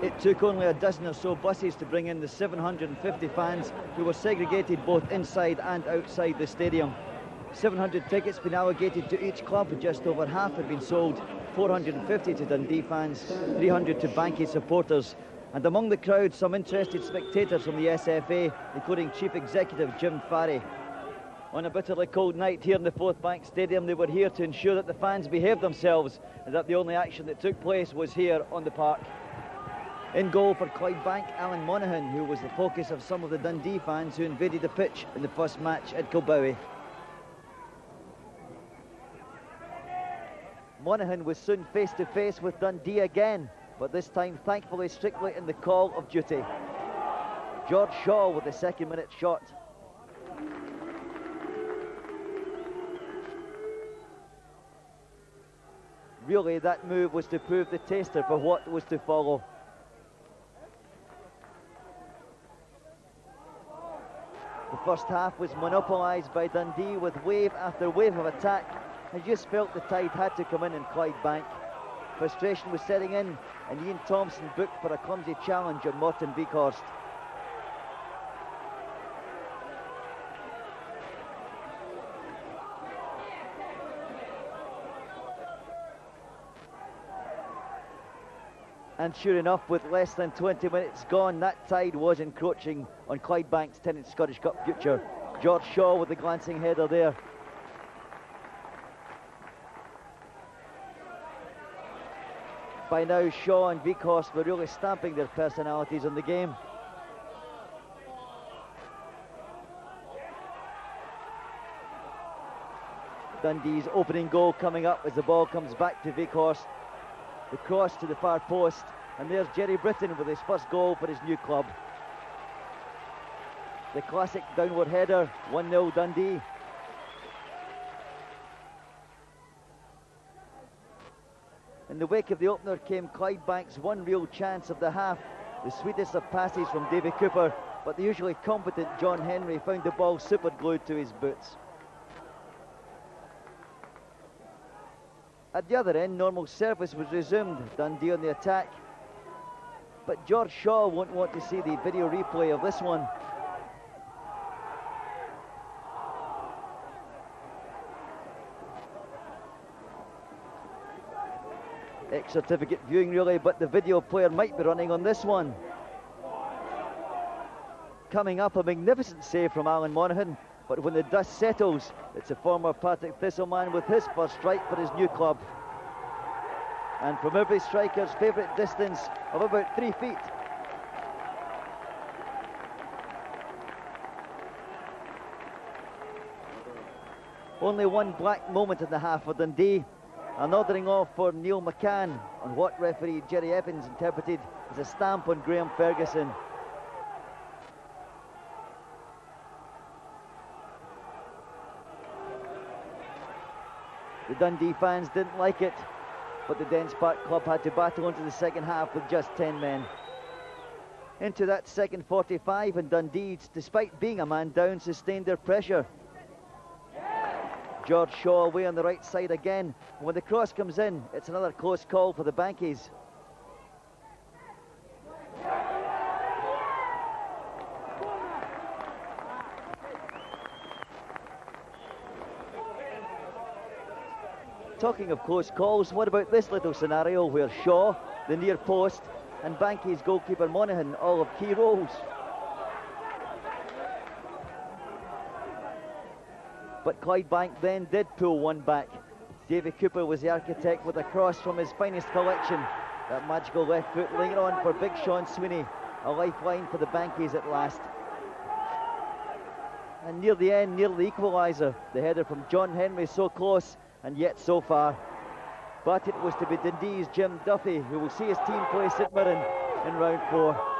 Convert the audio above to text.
It took only a dozen or so buses to bring in the 750 fans who were segregated both inside and outside the stadium. 700 tickets been allocated to each club, just over half had been sold, 450 to Dundee fans, 300 to Bankie supporters. And among the crowd, some interested spectators from the SFA, including Chief Executive Jim Farry. On a bitterly cold night here in the Forthbank Stadium, they were here to ensure that the fans behaved themselves and that the only action that took place was here on the park. In goal for Clydebank, Alan Monaghan, who was the focus of some of the Dundee fans who invaded the pitch in the first match at Kilbowie. Monaghan was soon face to face with Dundee again, but this time thankfully strictly in the call of duty. George Shaw with the second-minute shot. Really, that move was to prove the taster for what was to follow. The first half was monopolised by Dundee with wave after wave of attack. I just felt the tide had to come in Clydebank. Frustration was setting in, and Ian Thompson booked for a clumsy challenge on Morton Beekhorst. And sure enough, with less than 20 minutes gone, that tide was encroaching on Clydebank's Tennent Scottish Cup future. George Shaw with the glancing header there. By now, Shaw and Beekhorst were really stamping their personalities on the game. Dundee's opening goal coming up as the ball comes back to Beekhorst. The cross to the far post, and there's Jerry Britton with his first goal for his new club. The classic downward header, 1-0 Dundee. In the wake of the opener came Clydebank's one real chance of the half, the sweetest of passes from Davy Cooper, but the usually competent John Henry found the ball superglued to his boots. At the other end, normal service was resumed, Dundee on the attack. But George Shaw won't want to see the video replay of this one. Ex-certificate viewing really, but the video player might be running on this one. Coming up, a magnificent save from Alan Monaghan. But when the dust settles, it's a former Partick Thistle man with his first strike for his new club. And from every striker's favourite distance of about 3 feet. Only one black moment in the half for Dundee. A nodding off for Neil McCann on what referee Jerry Evans interpreted as a stamp on Graham Ferguson. The Dundee fans didn't like it, but the Dens Park club had to battle into the second half with just 10 men. Into that second 45, and Dundee, despite being a man down, sustained their pressure. George Shaw away on the right side again. And when the cross comes in, it's another close call for the Bankies. Talking of close calls, what about this little scenario where Shaw, the near post, and Bankie's goalkeeper Monaghan all have key roles? But Clydebank then did pull one back. Davy Cooper was the architect with a cross from his finest collection. That magical left foot laying on for big Sean Sweeney. A lifeline for the Bankies at last. And near the end, near the equaliser, the header from John Henry, so close and yet so far. But it was to be Dundee's Jim Duffy who will see his team play St Mirren in round 4.